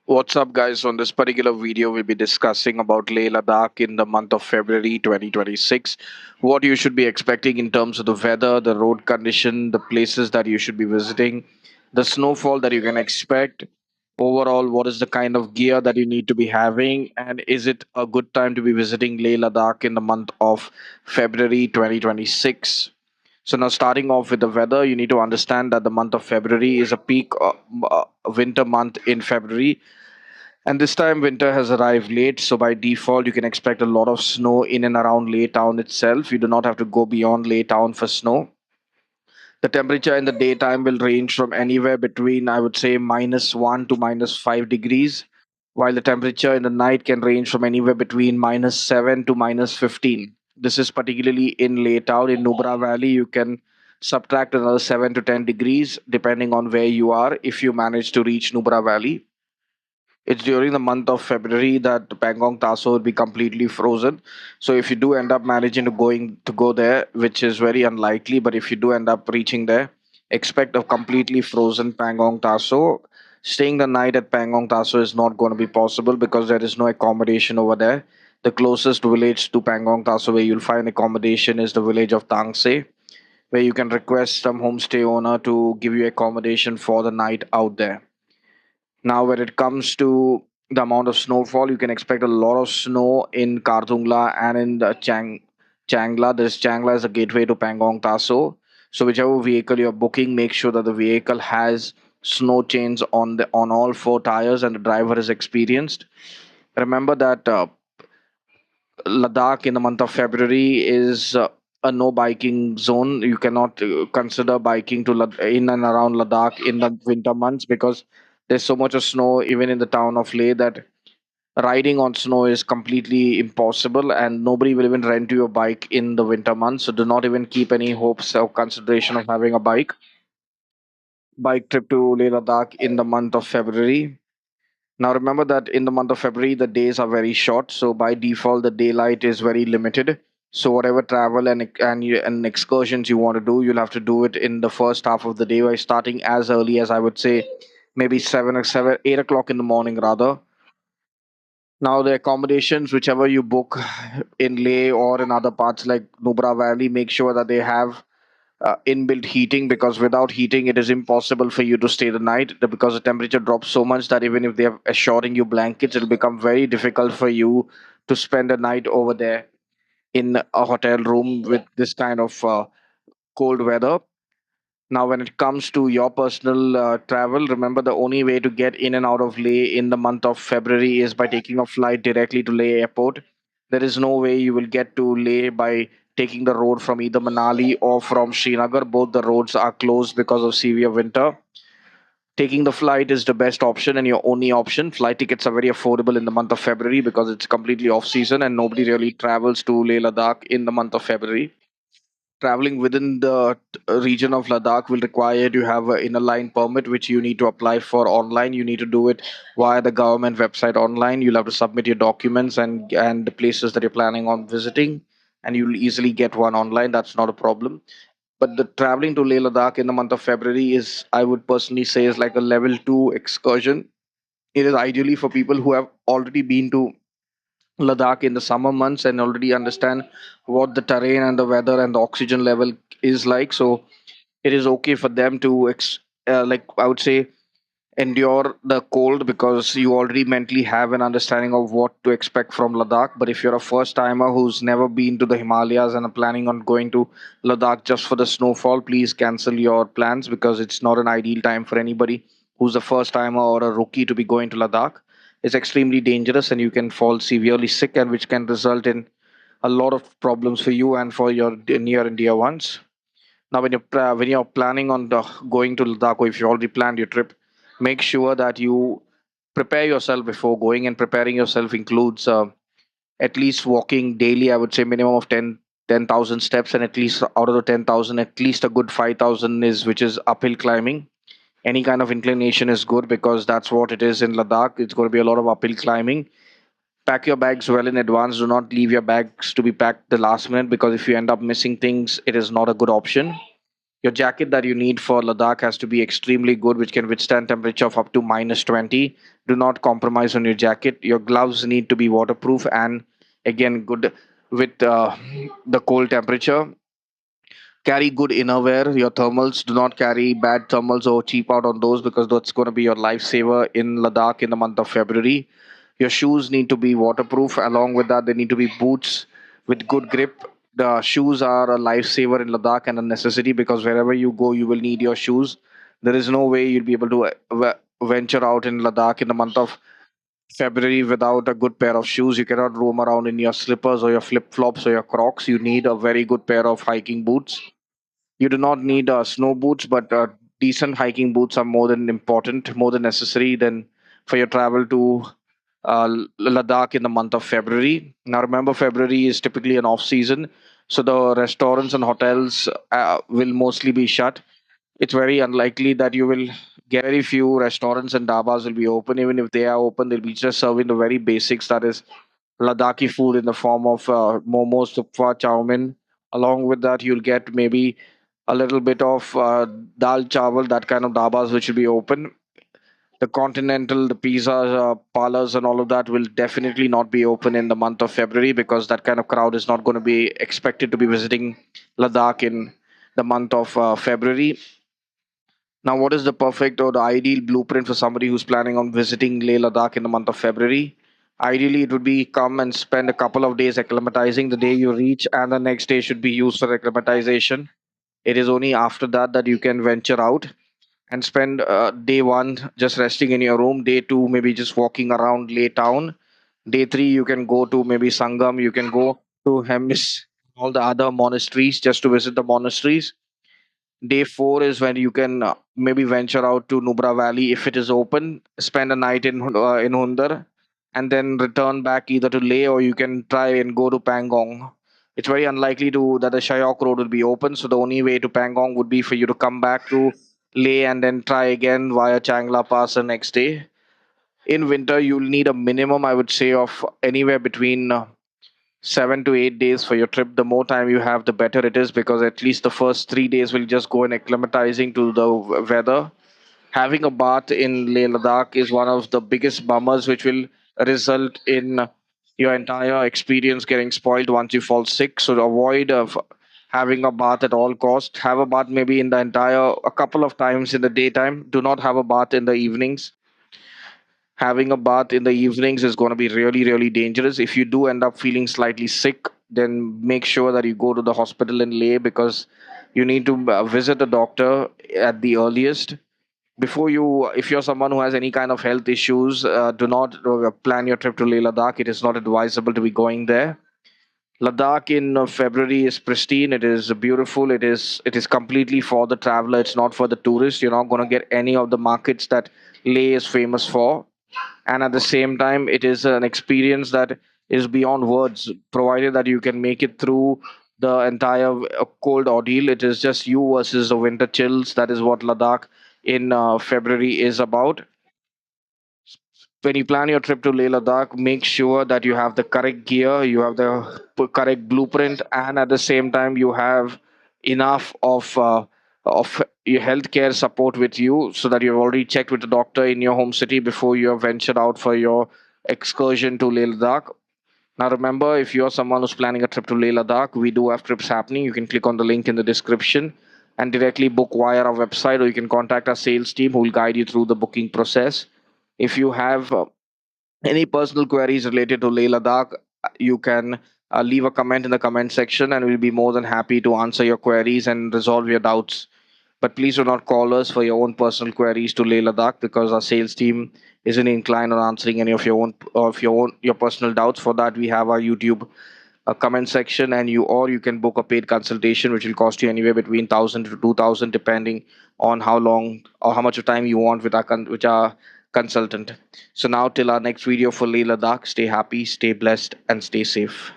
What's up, guys? On this particular video, we'll be discussing about Leh Ladakh in the month of February 2026. What you should be expecting in terms of the weather, the road condition, the places that you should be visiting, the snowfall that you can expect. Overall, what is the kind of gear that you need to be having, and is it a good time to be visiting Leh Ladakh in the month of February 2026? So now, starting off with the weather, you need to understand that the month of February is a peak winter month in February, and this time winter has arrived late, so by default you can expect a lot of snow in and around Leh town itself. You do not have to go beyond Leh town for snow. The temperature in the daytime will range from anywhere between, I would say, -1 to -5 degrees, while the temperature in the night can range from anywhere between -7 to -15. This is particularly in Leh town. In Nubra Valley, you can subtract another 7 to 10 degrees depending on where you are if you manage to reach Nubra Valley. It's during the month of February that Pangong Taso will be completely frozen. So if you do end up managing to go there, which is very unlikely, but if you do end up reaching there, expect a completely frozen Pangong Taso. Staying the night at Pangong Taso is not going to be possible because there is no accommodation over there. The closest village to Pangong Taso where you'll find accommodation is the village of Tangse, where you can request some homestay owner to give you accommodation for the night out there. Now, when it comes to the amount of snowfall, you can expect a lot of snow in Kartungla and in the Changla. This Changla is a gateway to Pangong Taso. So, whichever vehicle you're booking, make sure that the vehicle has snow chains on all four tires and the driver is experienced. Remember that Ladakh in the month of February is a no biking zone. You cannot consider biking in and around Ladakh in the winter months because there's so much of snow even in the town of Leh that riding on snow is completely impossible, and nobody will even rent you a bike in the winter months. So do not even keep any hopes or consideration of having a bike trip to Leh Ladakh in the month of February. Now remember that in the month of February the days are very short, so by default the daylight is very limited. So whatever travel and excursions you want to do, you'll have to do it in the first half of the day by starting as early as, I would say, maybe 8 o'clock in the morning rather. Now the accommodations, whichever you book in Leh or in other parts like Nubra Valley, make sure that they have inbuilt heating, because without heating it is impossible for you to stay the night, because the temperature drops so much that even if they are assuring you blankets, it'll become very difficult for you to spend a night over there in a hotel room with this kind of cold weather. Now, when it comes to your personal travel, remember the only way to get in and out of Leh in the month of February is by taking a flight directly to Leh airport. There is no way you will get to Leh by taking the road from either Manali or from Srinagar. Both the roads are closed because of severe winter. Taking the flight is the best option and your only option. Flight tickets are very affordable in the month of February because it's completely off season and nobody really travels to Leh Ladakh in the month of February. Traveling within the region of Ladakh will require you to have an inner line permit, which you need to apply for online. You need to do it via the government website online. You'll have to submit your documents and the places that you're planning on visiting, and you'll easily get one online. That's not a problem. But the traveling to Leh Ladakh in the month of February is, I would personally say, is like a level two excursion. It is ideally for people who have already been to Ladakh in the summer months and already understand what the terrain and the weather and the oxygen level is like. So it is okay for them to, like I would say, endure the cold because you already mentally have an understanding of what to expect from Ladakh. But if you're a first timer who's never been to the Himalayas and are planning on going to Ladakh just for the snowfall, please cancel your plans because it's not an ideal time for anybody who's a first timer or a rookie to be going to Ladakh. It's extremely dangerous and you can fall severely sick, and which can result in a lot of problems for you and for your near and dear ones. Now, when you're planning on going to Ladakh, or if you already planned your trip, make sure that you prepare yourself before going. And preparing yourself includes at least walking daily. I would say minimum of 10,000 steps, and at least out of the 10,000, at least a good 5,000 is which is uphill climbing. Any kind of inclination is good because that's what it is in Ladakh. It's going to be a lot of uphill climbing. Pack your bags well in advance. Do not leave your bags to be packed the last minute, because if you end up missing things, it is not a good option. Your jacket that you need for Ladakh has to be extremely good, which can withstand temperature of up to minus 20. Do not compromise on your jacket. Your gloves need to be waterproof and again good with the cold temperature. Carry good innerwear. Your thermals, do not carry bad thermals or cheap out on those because that's going to be your lifesaver in Ladakh in the month of February. Your shoes need to be waterproof. Along with that, they need to be boots with good grip. The shoes are a lifesaver in Ladakh and a necessity because wherever you go, you will need your shoes. There is no way you'll be able to venture out in Ladakh in the month of February without a good pair of shoes. You cannot roam around in your slippers or your flip flops or your Crocs. You need a very good pair of hiking boots. You do not need snow boots, but decent hiking boots are more than important, more than necessary than for your travel to Ladakh in the month of February. Now, remember, February is typically an off season, so the restaurants and hotels will mostly be shut. It's very unlikely that you will get very few restaurants and dabas will be open. Even if they are open, they'll be just serving the very basics, that is Ladakhi food in the form of momos, tupfa, chow mein. Along with that, you'll get maybe a little bit of dal chawal, that kind of dabas which will be open. The continental, the pizza parlors, and all of that will definitely not be open in the month of February because that kind of crowd is not going to be expected to be visiting Ladakh in the month of February. Now, what is the perfect or the ideal blueprint for somebody who's planning on visiting Leh Ladakh in the month of February? Ideally, it would be come and spend a couple of days acclimatizing the day you reach, and the next day should be used for acclimatization. It is only after that that you can venture out and spend day one just resting in your room. Day two, maybe just walking around Leh town. Day three, you can go to maybe Sangam. You can go to Hemis, all the other monasteries just to visit the monasteries. Day four is when you can maybe venture out to Nubra Valley if it is open. Spend a night in Hundar, and then return back either to Leh or you can try and go to Pangong. It's very unlikely to that the Shayok road will be open, so the only way to Pangong would be for you to come back to Leh and then try again via Changla Pass the next day. In winter, you'll need a minimum, I would say, of anywhere between 7 to 8 days for your trip. The more time you have, the better it is because at least the first 3 days will just go in acclimatizing to the weather. Having a bath in Leh Ladakh is one of the biggest bummers, which will result in your entire experience getting spoiled once you fall sick. So avoid of having a bath at all cost. Have a bath maybe in the entire a couple of times in the daytime. Do not have a bath in the evenings. Having a bath in the evenings is going to be really, really dangerous. If you do end up feeling slightly sick, then make sure that you go to the hospital in Leh because you need to visit a doctor at the earliest. Before you, if you're someone who has any kind of health issues, do not plan your trip to Leh Ladakh. It is not advisable to be going there. Ladakh in February is pristine. It is beautiful. It is completely for the traveler. It's not for the tourist. You're not going to get any of the markets that Leh is famous for, and at the same time it is an experience that is beyond words provided that you can make it through the entire cold ordeal. It is just you versus the winter chills. That is what Ladakh in February is about. When you plan your trip to Leh Ladakh, make sure that you have the correct gear, you have the correct blueprint, and at the same time you have enough of your healthcare support with you, so that you've already checked with the doctor in your home city before you have ventured out for your excursion to Leh Ladakh. Now, remember, if you're someone who's planning a trip to Leh Ladakh, we do have trips happening. You can click on the link in the description and directly book via our website, or you can contact our sales team who will guide you through the booking process. If you have any personal queries related to Leh Ladakh, you can leave a comment in the comment section, and we'll be more than happy to answer your queries and resolve your doubts. But please do not call us for your own personal queries to Leh Ladakh because our sales team isn't inclined on answering any of your personal doubts. For that, we have our YouTube comment section, and you can book a paid consultation, which will cost you anywhere between 1,000 to 2,000, depending on how long or how much of time you want with our consultant. So now, till our next video for Leh Ladakh, stay happy, stay blessed, and stay safe.